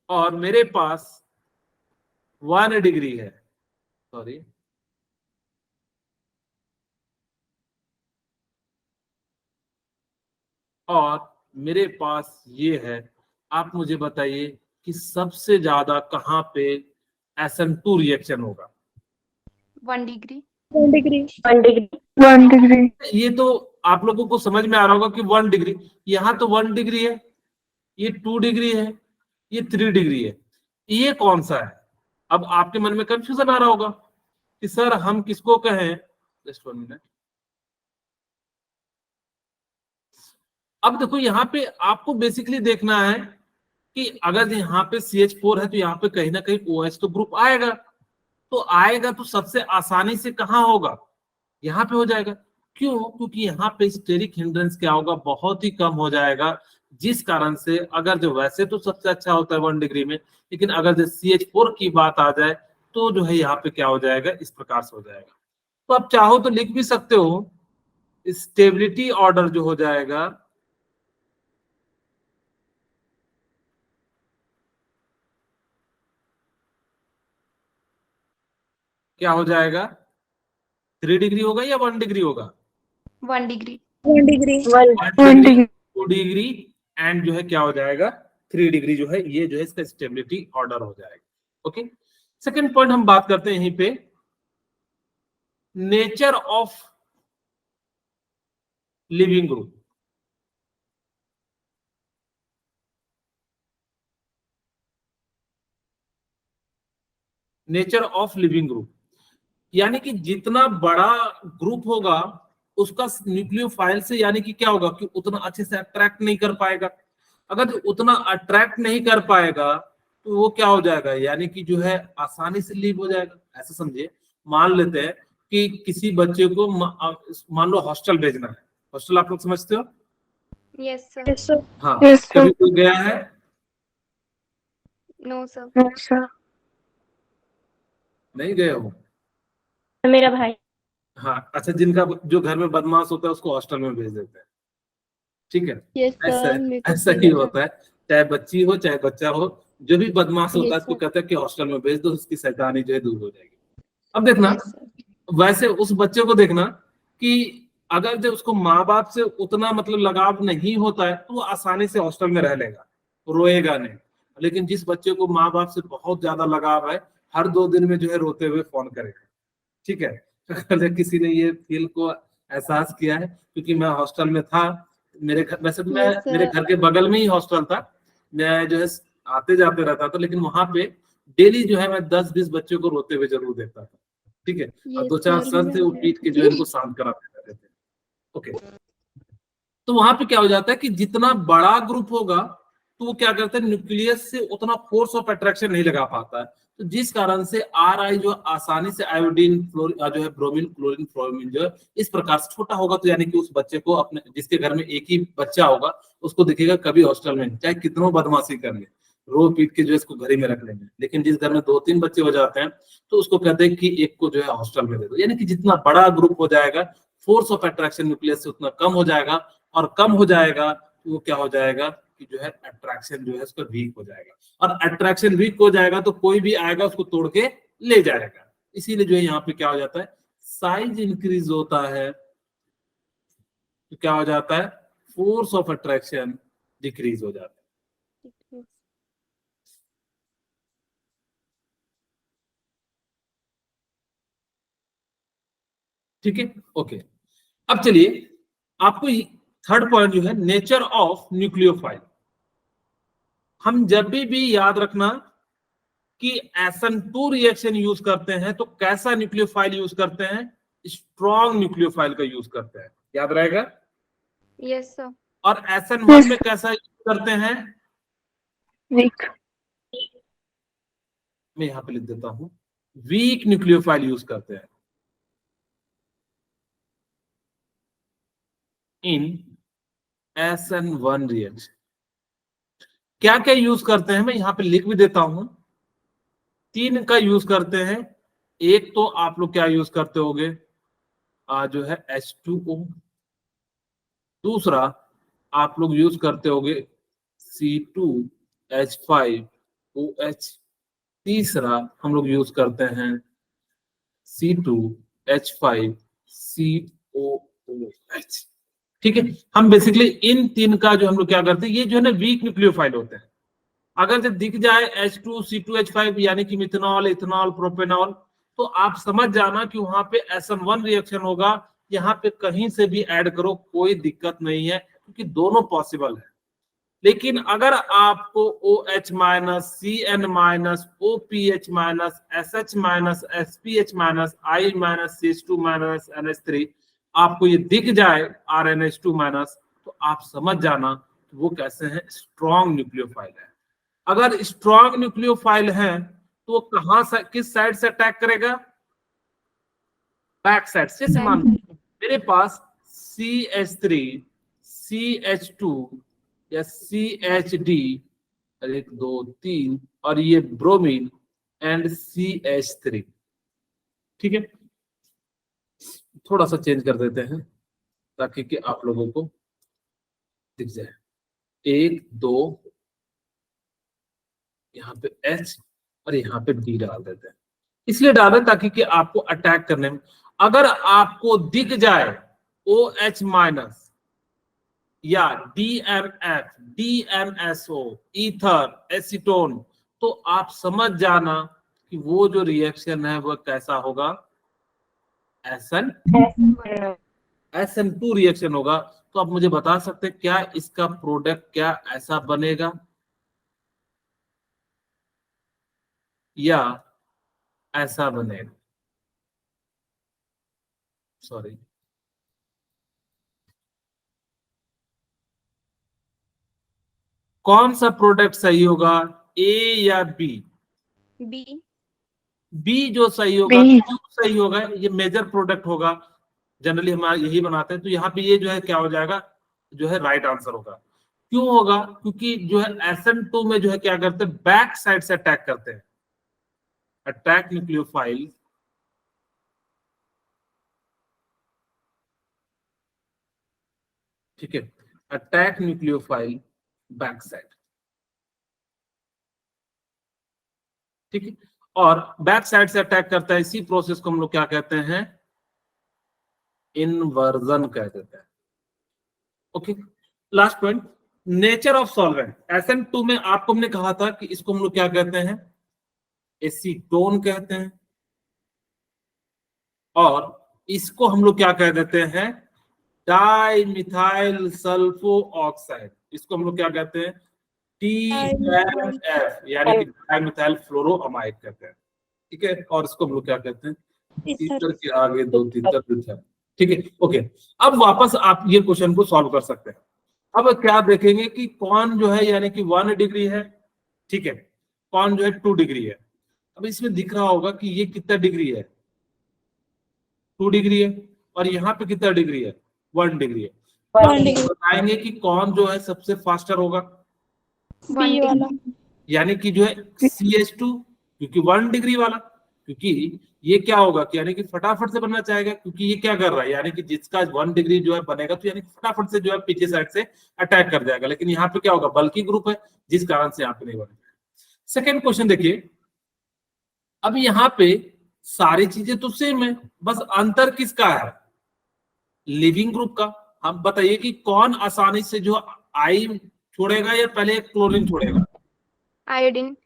और मेरे पास 1 डिग्री है, सॉरी, और मेरे पास ये है। आप मुझे बताइए कि सबसे ज्यादा कहां पे SN2 रिएक्शन होगा? 1 डिग्री। 1 डिग्री। 1 डिग्री। 1 डिग्री। ये तो आप लोगों को समझ में आ रहा होगा कि 1 डिग्री, यहाँ तो 1 डिग्री है, ये 2 डिग्री है, ये 3 डिग्री है, ये कौन सा है? अब आपके मन में कंफ्यूजन आ रहा होगा कि सर हम किसको कहें। Just 1 minute. अब देखो यहाँ पे आपको बेसिकली देखना है कि अगर यहाँ पे CH4 है तो यहाँ पे कहीं ना कहीं OH तो ग्रुप आएगा, तो आएगा तो सबसे आसानी से कहाँ होगा? यहाँ पे हो जाएगा। क्यों? क्योंकि यहाँ पे स्टेरिक हिंड्रेंस क्या होगा? बहुत ही कम हो जाएगा, जिस कारण से अगर जो वैसे तो सबसे अच्छा होता है 1 डिग्री में, लेकिन अगर जो CH4 की बात आ जाए तो जो है यहाँ पे क्या हो जाएगा? इस प्रकार से हो जाएगा। तो आप चाहो तो लिख भी सकते हो, स्टेबिलिटी ऑर्डर जो हो जाएगा क्या हो जाएगा? 3 डिग्री होगा या 1 डिग्री होगा? 1 degree 1 degree. 1 degree 2 degree and जो है क्या हो जाएगा? 3 डिग्री जो है, ये जो है इसका स्टेबिलिटी ऑर्डर हो जाएगा। ओके, सेकंड पॉइंट हम बात करते हैं यहीं पे, nature of leaving group. Nature of leaving group यानी कि जितना बड़ा ग्रुप होगा उसका न्यूक्लियोफाइल से यानी कि क्या होगा कि उतना अच्छे से अट्रैक्ट नहीं कर पाएगा। अगर उतना अट्रैक्ट नहीं कर पाएगा तो वो क्या हो जाएगा? यानी कि जो है आसानी से लीव हो जाएगा। ऐसा समझिए, मान लेते हैं कि किसी बच्चे को मान लो हॉस्टल भेजना है। हॉस्टल आप लोग समझते हो? Yes sir Yes, sir. हाँ, Yes, sir. कभी कोई गया है? No sir No, sir. नहीं गए हो? मेरा भाई हाँ, अच्छा, जिनका जो घर में बदमाश होता है उसको हॉस्टल में भेज देते हैं, ठीक है? Yes, ऐसा sir. मेरे को ऐसा ही भी लगा। होता है, चाहे बच्ची हो चाहे बच्चा हो, जो भी बदमाश होता है Yes, उसको sir. कहते हैं कि हॉस्टल में भेज दो, उसकी शैतानी जो है दूर हो जाएगी। अब देखना, Yes, sir. वैसे उस बच्चे को देखना कि अगर जब उसको माँ बाप से उतना मतलब लगाव नहीं होता है तो वो आसानी से हॉस्टल में रह लेगा, रोएगा नहीं। लेकिन जिस बच्चे को माँ बाप से बहुत ज्यादा लगाव है, हर 2 दिन में जो है रोते हुए फोन करेगा, ठीक है? अगर किसी ने ये फील को एहसास किया है, क्योंकि मैं हॉस्टल में था, मेरे घर, वैसे तो मैं Yes, sir. मेरे घर के बगल में ही हॉस्टल था, मैं जो है आते जाते रहता था, लेकिन वहां पे डेली जो है मैं 10-20 बच्चों को रोते हुए जरूर देखता था, ठीक है? और Yes, 2-4 sir. सर थे वो पीट के जो है इनको शांत कराते रहते थे। ओके, तो वहां पे क्या हो जाता है कि जितना बड़ा ग्रुप होगा तो वो क्या करता है, न्यूक्लियस से उतना फोर्स ऑफ अट्रैक्शन नहीं लगा पाता है, तो जिस कारण से RI जो आसानी से आयोडीन जो है ब्रोमीन क्लोरीन फ्लोरीन जो है इस प्रकार से छोटा होगा, तो यानी कि उस बच्चे को अपने जिसके घर में एक ही बच्चा होगा उसको दिखेगा कभी हॉस्टल में चाहे कितनों बदमाशी कर ले, रो पीट के जो है इसको घर ही में रख लेंगे। लेकिन जिस घर में 2-3 बच्चे हो जाते हैं तो उसको कहते हैं कि एक को जो है हॉस्टल में दे दो। यानी कि जितना बड़ा ग्रुप हो जाएगा फोर्स ऑफ अट्रैक्शन न्यूक्लियस से उतना कम हो जाएगा, और कम हो जाएगा तो वो क्या हो जाएगा कि जो है अट्रैक्शन जो है उसका वीक हो जाएगा, और अट्रैक्शन वीक हो जाएगा तो कोई भी आएगा उसको तोड़ के ले जाएगा। इसीलिए जो है यहाँ पे क्या हो जाता है, साइज इंक्रीज होता है तो क्या हो जाता है, फोर्स ऑफ अट्रैक्शन डिक्रीज हो जाता है। ठीक है, ओके। अब चलिए आपको थर्ड पॉइंट जो है, नेचर ऑफ न्यूक्लियोफाइल। हम जब भी याद रखना कि SN2 रिएक्शन यूज करते हैं तो कैसा न्यूक्लियोफाइल यूज करते हैं, स्ट्रॉन्ग न्यूक्लियोफाइल का यूज करते हैं, याद रहेगा? यस सर और SN1 में कैसा यूज करते हैं? वीक मैं यहां पे लिख देता हूं, वीक न्यूक्लियोफाइल यूज करते हैं इन SN1 रिएक्शन। क्या क्या यूज करते हैं मैं यहां पे लिख भी देता हूं, 3 का यूज करते हैं। एक तो आप लोग क्या यूज करते होगे, जो है H2O। दूसरा आप लोग यूज करते होगे C2H5OH। तीसरा हम लोग यूज करते हैं C2H5COOH। ठीक है, हम बेसिकली इन 3 का जो हम लोग क्या करते हैं, ये जो है ना वीक न्यूक्लियोफाइल होते हैं। अगर जब दिख जाए H2C2H5 यानी कि मिथेनॉल, इथेनॉल, प्रोपेनॉल, तो आप समझ जाना कि वहां पे SN1 रिएक्शन होगा यहाँ पे कहीं से भी ऐड करो, कोई दिक्कत नहीं है, क्योंकि दोनों पॉसिबल है। लेकिन अगर आपको OH minus CN minus OPH minus SH minus SPH minus I minus CH2 minus NH3 आपको ये दिख जाए RNH2 माइनस, तो आप समझ जाना कि वो कैसे हैं, स्ट्रॉन्ग न्यूक्लियोफाइल है। अगर स्ट्रॉन्ग न्यूक्लियोफाइल है तो वो कहां से, किस साइड से अटैक करेगा? बैक साइड से। जैसे मान लो मेरे पास CH3 CH2 या CHD 1 2 3 और ये ब्रोमीन एंड CH3, ठीक है। थोड़ा सा चेंज कर देते हैं ताकि कि आप लोगों को दिख जाए। 1 2 यहाँ पे H और यहाँ पे D डाल देते हैं, इसलिए डालें ताकि कि आपको अटैक करने में, अगर आपको दिख जाए OH माइनस या DMF DMSO ईथर एसीटोन, तो आप समझ जाना कि वो जो रिएक्शन है वो कैसा होगा, SN2 रिएक्शन होगा। तो आप मुझे बता सकते हैं क्या इसका प्रोडक्ट क्या ऐसा बनेगा या ऐसा बनेगा? सॉरी, कौन सा प्रोडक्ट सही होगा, A या B? बी जो सही होगा। क्यों सही होगा? ये मेजर प्रोडक्ट होगा, जनरली हम यही बनाते हैं, तो यहाँ पे ये जो है क्या हो जाएगा, जो है राइट आंसर होगा। क्यों होगा? क्योंकि जो है SN2 में जो है क्या करते हैं, बैक साइड से अटैक करते हैं, अटैक न्यूक्लियोफाइल ठीक है, अटैक न्यूक्लियोफाइल बैक साइड, ठीक है। और बैक साइड से अटैक करता है, इसी प्रोसेस को हम लोग क्या कहते हैं, इन्वर्जन कह देते हैं। Okay, last point, nature of solvent. SN2 में आपको हमने कहा था कि इसको हम लोग क्या कहते हैं, एसीटोन कहते हैं, और इसको हम लोग क्या कह देते हैं, डाइमिथाइल सल्फो ऑक्साइड। इसको हम लोग क्या कहते हैं, TMF, यानी कि डाइमिथाइल फ्लोरोअमाइड कहते हैं, ठीक है। और इसको हम लोग क्या कहते हैं, ईथर के आगे 2 तीतर, ठीक है। ओके, अब वापस आप ये क्वेश्चन को सॉल्व कर सकते हैं। अब क्या देखेंगे कि कौन जो है यानी कि 1 डिग्री है, ठीक है, कौन जो है 2 डिग्री है। अब इसमें दिख रहा होगा कि ये कितना डिग्री है, 2 डिग्री है, और यहाँ पे कितना डिग्री है, 1 डिग्री है। बताएंगे कि कौन जो है सबसे फास्टर होगा, बी वाला, यानी कि जो है CH2, क्योंकि 1 डिग्री वाला, क्योंकि ये क्या होगा कि यानी कि फटाफट से बनना चाहेगा, क्योंकि ये क्या कर रहा है, यानी कि जिसका 1 डिग्री जो है बनेगा तो यानी कि फटाफट से जो है पीछे साइड से अटैक कर जाएगा। लेकिन यहाँ पे क्या होगा, बल्कि ग्रुप है, जिस कारण से यहाँ पे नहीं बनेगा। सेकेंड क्वेश्चन देखिए, अब यहाँ पे सारी चीजें तो सेम है, बस अंतर किसका है, लिविंग ग्रुप का। हम बताइए कि कौन आसानी से जो आई छोड़ेगा या पहले क्लोरीन छोड़ेगा, आयोडीन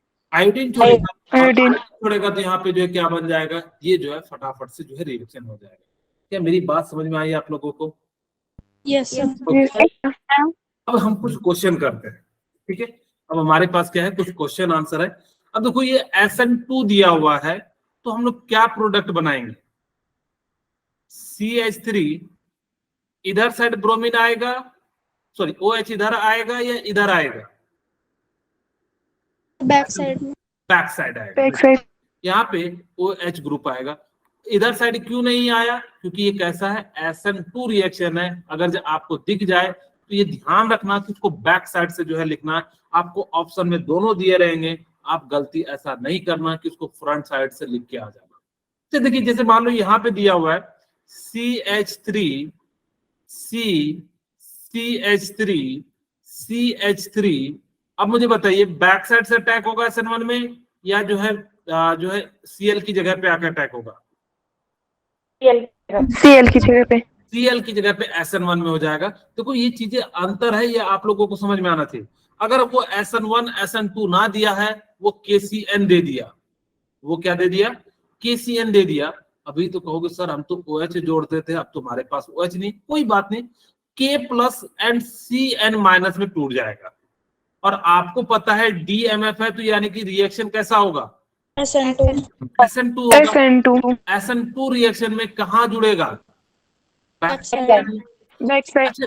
छोड़ेगा, तो यहाँ पे जो है क्या बन जाएगा, ये जो है फटाफट से जो है रिएक्शन हो जाएगा। क्या मेरी बात समझ में आई आप लोगों को? यस अब हम कुछ क्वेश्चन करते हैं, ठीक है। अब हमारे पास क्या है, कुछ क्वेश्चन आंसर है। अब देखो ये SN2 दिया हुआ है, तो हम लोग क्या प्रोडक्ट बनाएंगे, CH3 इधर साइड ब्रोमीन आएगा, सॉरी OH इधर आएगा या इधर आएगा, बैक साइड में, बैक साइड आएगा, यहाँ पे OH ग्रुप आएगा। इधर साइड क्यों नहीं आया, क्योंकि ये कैसा है, SN2 रिएक्शन है। अगर जब आपको दिख जाए तो ये ध्यान रखना कि इसको बैक साइड से जो है लिखना है। आपको ऑप्शन में दोनों दिए रहेंगे, आप गलती ऐसा नहीं करना कि उसको फ्रंट साइड से लिख के आ जाना। तो देखिए, जैसे मान लो यहाँ पे दिया हुआ है CH3 CH3। अब मुझे बताइए बैक साइड से अटैक होगा SN1 में, या जो है Cl की जगह पे आकर अटैक होगा, Cl की जगह पे, Cl की जगह पे SN1 में हो जाएगा। देखो ये चीजें अंतर है, ये आप लोगों को समझ में आना चाहिए। अगर वो SN1 SN2 ना दिया है, वो KCN दे दिया, वो क्या दे दिया, KCN दे दिया, अभी तो कहोगे सर हम तो OH जोड़ते थे, अब तुम्हारे पास OH नहीं, कोई बात नहीं, K plus and CN minus में टूट जाएगा। और आपको पता है DMF है, तो यानी कि रिएक्शन कैसा होगा, SN2 SN2 होगा। SN2 SN2 रिएक्शन में कहाँ जुड़ेगा, back Backside. Side. Back side. अच्छा,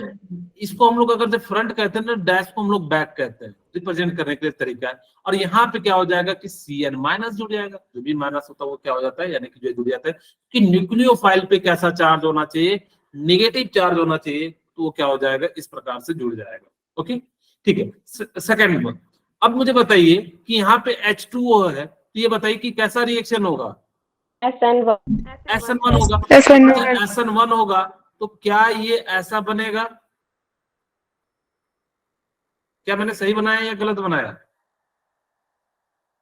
इसको हम लोग अगर जब फ्रंट कहते हैं ना, डैश को हम लोग बैक कहते हैं, रिप्रेजेंट करने के लिए तरीका है। और यहाँ पे क्या हो जाएगा कि CN माइनस जुड़ जाएगा, जो भी माइनस होता है वो क्या हो जाता है, यानी कि जो जुड़ जाता है कि न्यूक्लियोफाइल पे कैसा चार्ज होना चाहिए, नेगेटिव चार्ज होना चाहिए, तो वो क्या हो जाएगा, इस प्रकार से जुड़ जाएगा। ओके, ठीक है। सेकेंड वन, अब मुझे बताइए कि यहाँ पे H2O है, तो ये बताइए कि कैसा रिएक्शन होगा, SN1 होगा। SN1 SN1 होगा तो क्या ये ऐसा बनेगा, क्या मैंने सही बनाया या गलत बनाया,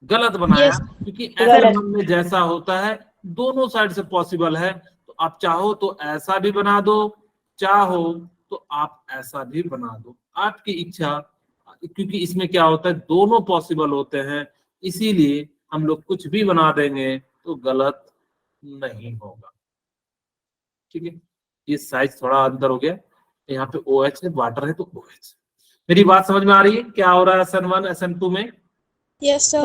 गलत बनाया, Yes. क्योंकि SN1 में जैसा होता है दोनों साइड से पॉसिबल है, तो आप चाहो तो ऐसा भी बना दो, चाहो तो आप ऐसा भी बना दो, आपकी इच्छा, क्योंकि इसमें क्या होता है दोनों पॉसिबल होते हैं, इसीलिए हम लोग कुछ भी बना देंगे तो गलत नहीं होगा। ठीक है, ये साइज थोड़ा अंदर हो गया, यहाँ पे OH है, वाटर है तो OH। मेरी बात समझ में आ रही है क्या हो रहा है SN1 SN2 में? Yes, sir.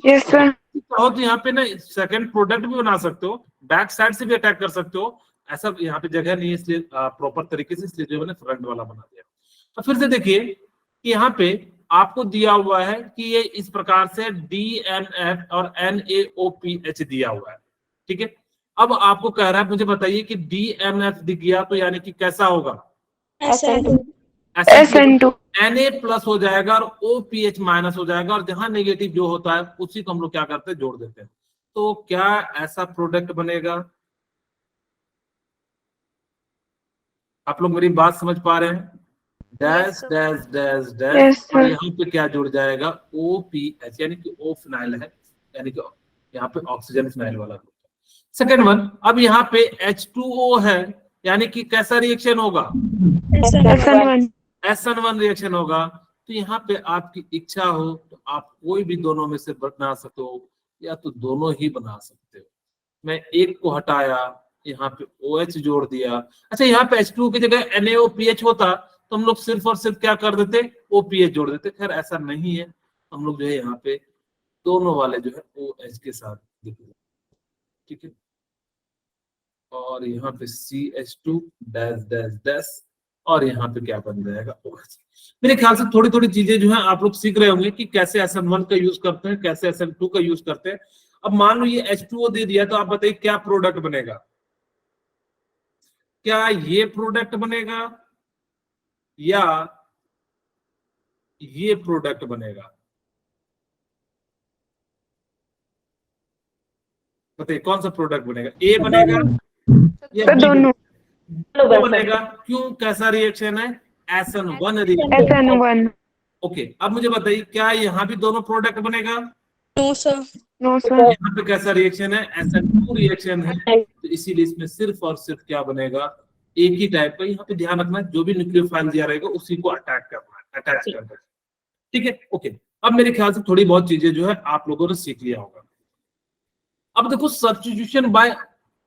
Yes sir. चाहो तो यहाँ पे ना सेकंड प्रोडक्ट भी बना सकते हो, बैक साइड से भी अटैक कर सकते हो, ऐसा यहाँ पे जगह नहीं है इसलिए प्रॉपर तरीके से, इसलिए जो मैंने फ्रंट वाला बना दिया। तो फिर से देखिए कि यहाँ पे आपको दिया हुआ है कि ये इस प्रकार से DNF और NaOPH दिया हुआ है, ठीक है। अब आपको कह रहा है, मुझे बताइए कि DNF दिख गया तो यानी कि कैसा होगा, SN2 SN2 Na प्लस हो जाएगा और OPH माइनस हो जाएगा, और जहां नेगेटिव जो होता है उसी को हम लोग क्या करते हैं, जोड़ देते हैं। तो क्या ऐसा प्रोडक्ट बनेगा, आप लोग मेरी बात समझ पा रहे हैं, dash dash dash dash, Yes, और sir. यहाँ पे क्या जुड़ जाएगा, OPH, यानी कि O फिनाइल है, यानी कि यहाँ पे ऑक्सीजन फिनाइल वाला ग्रुप। सेकेंड वन, अब यहाँ पे H2O है, यानी कि कैसा रिएक्शन होगा, SN1 SN1 रिएक्शन होगा। तो यहाँ पे आपकी इच्छा हो तो आप कोई भी दोनों में से बना सकते हो, या तो दोनों ही बना सकते हो। मैं एक को हटाया, यहाँ पे OH जोड़ दिया। अच्छा, यहाँ पे H2 की जगह NaOPH होता तो हम लोग सिर्फ और सिर्फ क्या कर देते, OPH जोड़ देते। खैर ऐसा नहीं है, हम लोग जो है यहाँ पे दोनों वाले जो है OH के साथ लिख देते, ठीक है। और यहाँ पे CH2 डैश डैश डैश, और यहाँ पे क्या बन जाएगा, OH। मेरे ख्याल से थोड़ी थोड़ी चीजें जो है आप लोग सीख रहे होंगे कि कैसे SN1 का यूज करते हैं, कैसे SN2 का यूज करते हैं। अब मान लो ये H2O दे दिया, तो आप बताइए क्या प्रोडक्ट बनेगा, क्या ये प्रोडक्ट बनेगा या ये प्रोडक्ट बनेगा, बताइए कौन सा प्रोडक्ट बनेगा, A बनेगा या सर B दोनों बनेगा? क्यों, कैसा रिएक्शन है, SN1 रिएक्शन। SN1 ओके, अब मुझे बताइए क्या यहाँ भी दोनों प्रोडक्ट बनेगा, No, sir. No sir. यहाँ पे कैसा रिएक्शन है, SN2 रिएक्शन है, तो इसीलिए इसमें सिर्फ और सिर्फ क्या बनेगा, एक ही टाइप का। यहाँ पे ध्यान रखना, जो भी न्यूक्लियोफाइल दिया रहेगा उसी को अटैक करना है, अटैच करना है, ठीक है। ओके, अब मेरे ख्याल से थोड़ी बहुत चीजें जो है आप लोगों ने सीख लिया होगा। अब देखो सब्स्टिट्यूशन बाय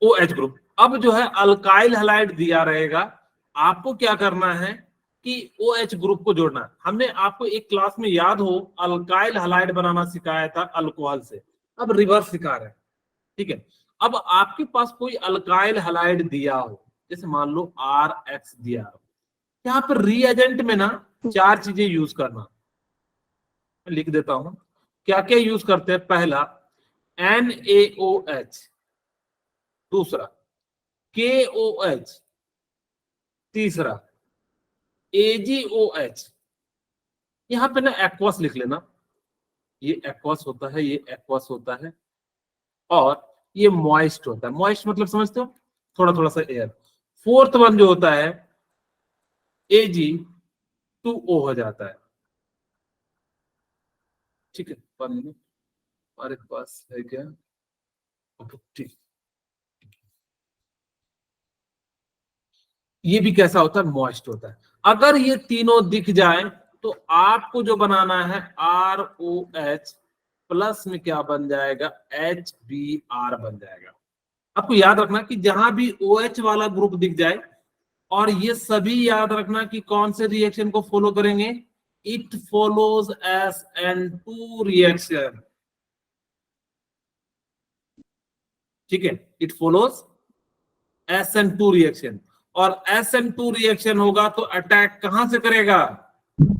OH ग्रुप, अब जो है अल्काइल हैलाइड दिया रहेगा, आपको क्या करना है कि OH ग्रुप को जोड़ना है। हमने आपको एक क्लास में याद हो अल्काइल हैलाइड बनाना सिखाया था अल्कोहल से, अब रिवर्स सिखा रहे हैं, ठीक है। अब आपके पास कोई अल्काइल हैलाइड दिया हो, जैसे मान लो RX दिया हो, यहाँ पर रीएजेंट में ना 4 चीजें यूज करना, मैं लिख देता हूं क्या क्या यूज करते हैं। पहला NaOH, दूसरा KOH, तीसरा AgOH। यहाँ पे ना एक्वस लिख लेना, ये एक्वस होता है, ये एक्वस होता है, और ये मॉइस्ट होता है। मॉइस्ट मतलब समझते हो, थोड़ा थोड़ा सा एयर। फोर्थ वन जो होता है Ag2O हो जाता है, ठीक है। हमारे पास है क्या, ठीक, ये भी कैसा होता है, मॉइस्ट होता है। अगर ये तीनों दिख जाए तो आपको जो बनाना है ROH प्लस में क्या बन जाएगा, HBr बन जाएगा। आपको याद रखना कि जहां भी OH वाला ग्रुप दिख जाए, और ये सभी याद रखना कि कौन से रिएक्शन को फॉलो करेंगे, इट फॉलोज SN2 रिएक्शन। ठीक है, इट फॉलोज SN2 रिएक्शन, और SN2 रिएक्शन होगा तो अटैक कहां से करेगा,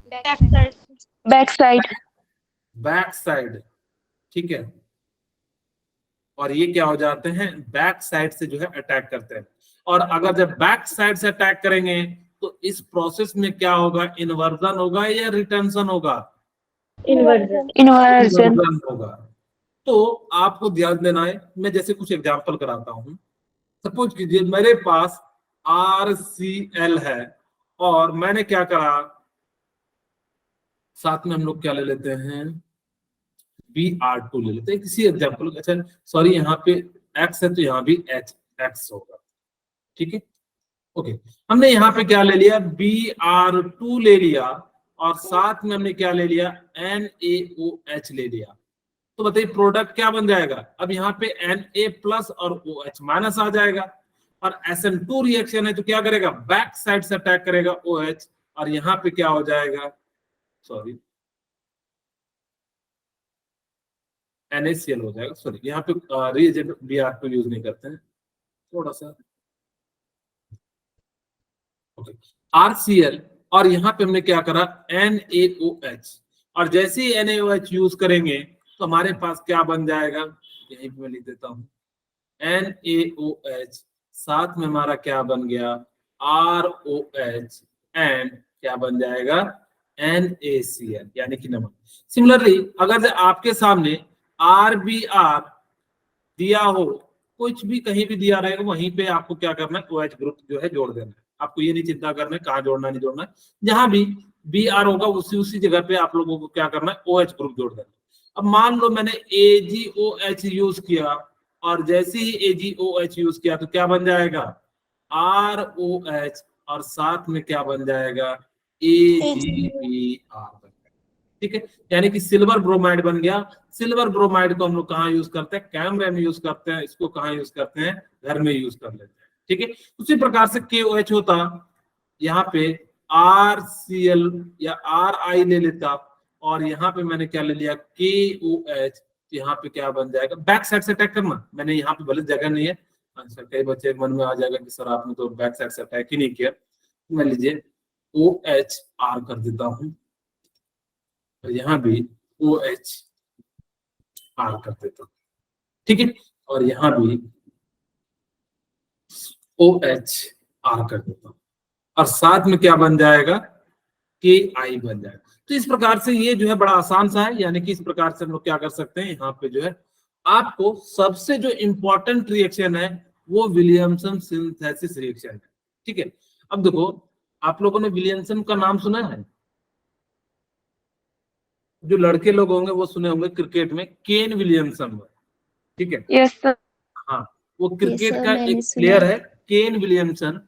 बैक साइड। Back side. ठीक है, और ये क्या हो जाते हैं, बैक साइड से जो है अटैक करते हैं। और अगर जब बैक साइड से अटैक करेंगे तो इस प्रोसेस में क्या होगा, इन्वर्जन होगा या रिटर्सन होगा, इन्वर्जन। इन्वर्जन। होगा। तो आपको ध्यान देना है, मैं जैसे कुछ एग्जांपल कराता हूं। सपोज कीजिए मेरे पास RCl है, और मैंने क्या करा, साथ में हम लोग क्या ले लेते हैं, Br2 ले लेते हैं किसी एग्जांपल। अच्छा सॉरी, यहाँ पे X है तो यहाँ भी X होगा। ठीक है, ओके। हमने यहाँ पे क्या ले लिया, Br2 ले लिया, और साथ में हमने क्या ले लिया, NaOH ले लिया। तो बताइए प्रोडक्ट क्या बन जाएगा, अब यहाँ पे Na+ और OH- आ जाएगा, और SN2 रिएक्शन है तो क्या करेगा, बैक साइड से अटैक करेगा OH, और यहाँ पे क्या हो जाएगा, सॉरी NaCl हो जाएगा। सॉरी, यहाँ पे रिएजेंट Br2 यूज नहीं करते हैं, थोड़ा सा ओके। RCl, और यहाँ पे हमने क्या करा, NaOH, और जैसे ही NaOH यूज करेंगे तो हमारे पास क्या बन जाएगा, यहीं पे मैं लिख देता हूँ, NaOH, साथ में हमारा क्या बन गया, ROH, एंड क्या बन जाएगा, NaCl, यानी कि नमक। सिमिलरली अगर आपके सामने RBr दिया हो, कुछ भी कहीं भी दिया रहेगा, वहीं पे आपको क्या करना है, OH ग्रुप जो है जोड़ देना है। आपको ये नहीं चिंता करना है कहाँ जोड़ना नहीं जोड़ना है, जहां भी Br होगा उसी जगह पे आप लोगों को क्या करना है, OH ग्रुप जोड़ देना है। अब मान लो मैंने AgOH यूज किया, और जैसे ही AgOH यूज किया तो क्या बन जाएगा, ROH, और साथ में क्या बन जाएगा, AgBr। ठीक है, यानी कि सिल्वर ब्रोमाइड बन गया। सिल्वर ब्रोमाइड को हम लोग कहाँ यूज करते हैं, कैमरे में यूज करते हैं, इसको कहाँ यूज करते हैं, घर में यूज कर लेते हैं। ठीक है, उसी प्रकार से KOH होता, यहाँ पे RCl या RI ले लेता, और यहाँ पे मैंने क्या ले लिया, KOH, यहाँ पे क्या बन जाएगा, बैक साइड से अटैक करना। मैंने यहाँ पे भले जगह नहीं है, अच्छा कई बच्चे मन में आ जाएगा कि सर आपने तो बैक साइड से अटैक ही नहीं किया, मैं लीजिए OHR कर देता हूँ, और यहाँ भी OHR कर देता हूँ। ठीक है, और यहाँ भी OHR कर देता हूँ, और साथ में क्या बन जाएगा, KI बन जाएगा। तो इस प्रकार से ये जो है बड़ा आसान सा है, यानी कि इस प्रकार से हम लोग क्या कर सकते हैं, यहाँ पे जो है आपको सबसे जो इंपॉर्टेंट रिएक्शन है वो विलियमसन सिंथेसिस रिएक्शन है। ठीक है, अब देखो आप लोगों ने विलियमसन का नाम सुना है, जो लड़के लोग होंगे वो सुने होंगे क्रिकेट में, केन विलियमसन। ठीक है, यस सर। हाँ, वो क्रिकेट sir, का मैंने एक सुना प्लेयर है। है केन विलियमसन।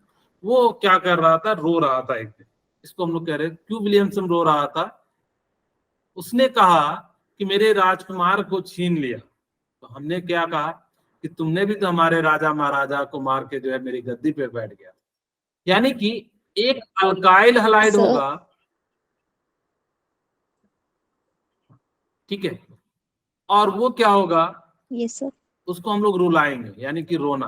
वो क्या कर रहा था, रो रहा था एक दिन। इसको हम लोग कह रहे हैं क्यों विलियमसन रो रहा था, उसने कहा कि मेरे राजकुमार को छीन लिया। तो हमने क्या कहा कि तुमने भी तो हमारे राजा महाराजा को मार के जो है मेरी गद्दी पे बैठ गया। यानी कि एक अल्काइल हलाइड Sir. होगा, ठीक है, और वो क्या होगा, Yes sir. उसको हम लोग रुलाएंगे, यानी कि रोना।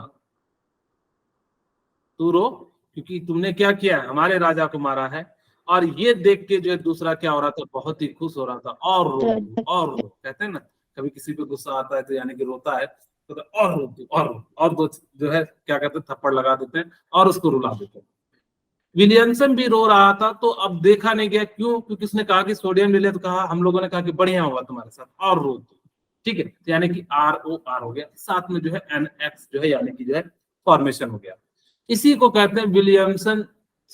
तू रो क्योंकि तुमने क्या किया, हमारे राजा को मारा है। और ये देख के जो है दूसरा क्या हो रहा था, बहुत ही खुश हो रहा था, और रो तू, और रो। कहते हैं ना कभी किसी पे गुस्सा आता है तो यानी कि रोता है तो और रो तू, और रो, और दो जो है क्या कहते हैं, थप्पड़ लगा देते हैं और उसको रुला देते हैं। विलियमसन भी रो रहा था, तो अब देखा नहीं गया, क्यों, क्योंकि उसने कहा कि सोडियम ले ले, तो कहा, हम लोगों ने कहा कि बढ़िया होगा तुम्हारे साथ, और रो तू। ठीक है, यानी कि ROR हो गया, साथ में जो है NX जो है यानी कि जो है फॉर्मेशन हो गया। इसी को कहते हैं विलियमसन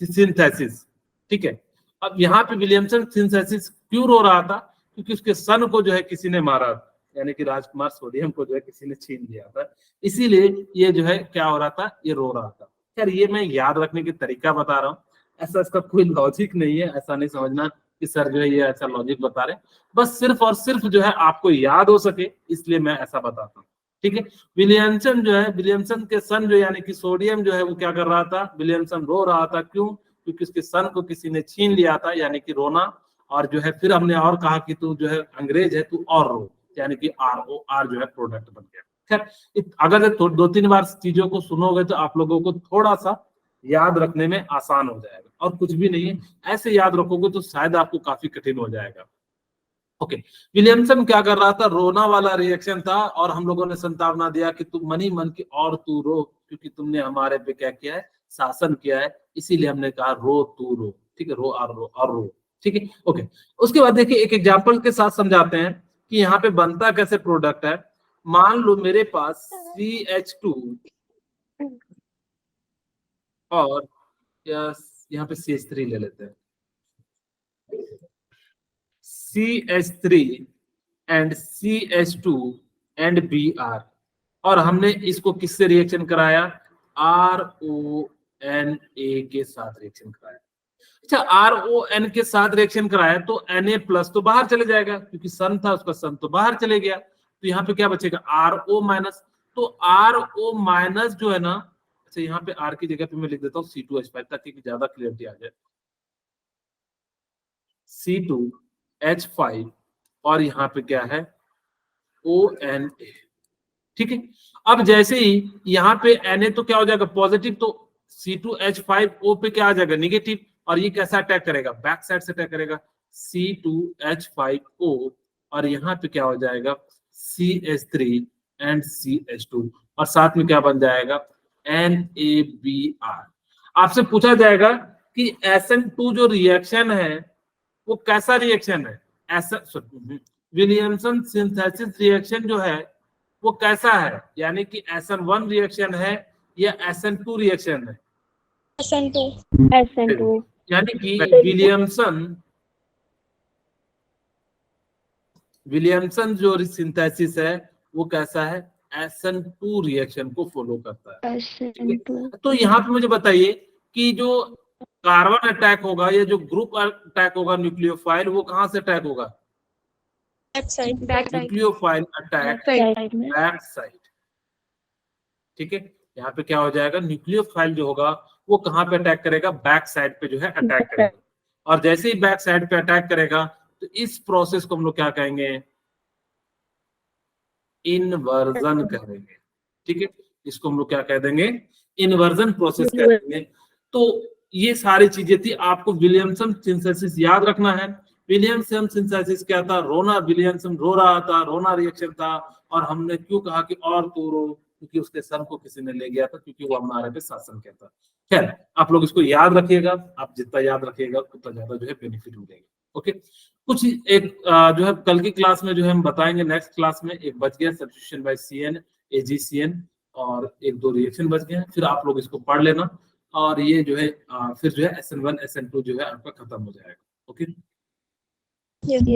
सिंथेसिस। ठीक है, अब यहाँ पे विलियमसन सिंथेसिस क्यों रो रहा था, क्योंकि उसके सन को जो है किसी ने मारा था, यानी कि राजकुमार सोडियम को जो है किसी ने छीन लिया था, इसीलिए ये जो है क्या हो रहा था, ये रो रहा था। यार ये मैं याद रखने की तरीका बता रहा हूँ, ऐसा इसका कोई लॉजिक नहीं है, ऐसा नहीं समझना कि सर जो है ये ऐसा लॉजिक बता रहे, बस सिर्फ और सिर्फ जो है आपको याद हो सके इसलिए मैं ऐसा बताता हूँ। ठीक है। विलियमसन जो है, विलियमसन के सन जो यानी कि सोडियम जो है वो क्या कर रहा था, विलियमसन रो रहा था। क्यों? क्योंकि उसके सन को किसी ने छीन लिया था, यानी कि रोना। और जो है फिर हमने और कहा कि तू जो है अंग्रेज है, तू और रो, यानी कि ROR जो है प्रोडक्ट बन गया। खैर, अगर दो तीन बार चीजों को सुनोगे तो आप लोगों को थोड़ा सा याद रखने में आसान हो जाएगा, और कुछ भी नहीं है। ऐसे याद रखोगे तो शायद आपको काफी कठिन हो जाएगा। ओके, विलियमसन क्या कर रहा था, रोना वाला रिएक्शन था, और हम लोगों ने संतावना दिया कि तू मन ही मन की और तू रो, क्योंकि तुमने हमारे पे क्या किया है, शासन किया है, इसीलिए हमने कहा रो तू रो। ठीक है, रो और रो। ठीक है, ओके। उसके बाद देखिए एक एग्जाम्पल के साथ समझाते हैं कि यहाँ पे बनता कैसे प्रोडक्ट है। मान लो मेरे पास CH2 और यहाँ पे CH3 ले लेते हैं, CH3 and CH2 and Br, और हमने इसको किससे रिएक्शन कराया, RONA के साथ रिएक्शन कराया। अच्छा, RON के साथ रिएक्शन कराया तो Na+ तो बाहर चले जाएगा, क्योंकि सन था उसका, सन तो बाहर चले गया। तो यहाँ पे क्या बचेगा, RO-। तो RO- जो है ना, अच्छा यहाँ पे R की जगह पे मैं लिख देता हूँ C2H5 ताकि ज्यादा क्लियरिटी आ जाए। C2H5 और यहाँ पे क्या है, ONA। ठीक है, अब जैसे ही यहाँ पे Na तो क्या हो जाएगा पॉजिटिव, तो C2H5O पे क्या आ जाएगा निगेटिव, और ये कैसा अटैक करेगा, बैक साइड से अटैक करेगा, C2H5O, और यहाँ पे क्या हो जाएगा CH3 एंड CH2, और साथ में क्या बन जाएगा NaBr। आपसे पूछा जाएगा कि SN2 जो रिएक्शन है वो कैसा रिएक्शन है, ऐसा विलियमसन सिंथेसिस रिएक्शन जो है वो कैसा है, यानी कि SN1 रिएक्शन है या SN2 रिएक्शन है, SN2 SN2 यानी कि विलियमसन जो सिंथेसिस है वो कैसा है, SN2 रिएक्शन को फॉलो करता है। SN2 तो यहाँ पे मुझे बताइए कि जो कार्बन अटैक होगा या जो ग्रुप अटैक होगा न्यूक्लियोफाइल, वो कहाँ से अटैक होगा, back side nucleophile attack side में बैक साइड। ठीक है, यहाँ पे क्या हो जाएगा, न्यूक्लियोफाइल जो होगा वो कहाँ पे अटैक करेगा, बैक साइड पे जो है अटैक करेगा, और जैसे ही बैक साइड पे अटैक करेगा तो इस प्रोसेस को हम लोग क्या कहेंगे, इनवर्जन कहेंगे। ठीक है, इसको हम लोग क्या कह देंगे, इनवर्जन प्रोसेस कह देंगे। तो ये सारी चीजें थी, आपको विलियमसन सिंथेसिस याद रखना है। विलियमसन सिंथेसिस क्या था, रोना, विलियमसन रो रहा था, रोना रिएक्शन था, और हमने क्यों कहा कि और तू रो, क्योंकि उसके सन को किसी ने ले गया था, क्योंकि वो हमारे पे शासन करता। खैर, आप लोग इसको याद रखिएगा, आप जितना याद रखिएगा उतना ज्यादा जो है बेनिफिट मिलेगा। ओके, कुछ एक जो है कल की क्लास में जो है हम बताएंगे, नेक्स्ट क्लास में एक बच गया सब्स्टिट्यूशन बाय CN AgCN, और एक दो रिएक्शन बच गए हैं, फिर आप लोग इसको पढ़ लेना, और ये जो है फिर जो है SN1 SN2 जो है आपका खत्म हो जाएगा। ओके। yes,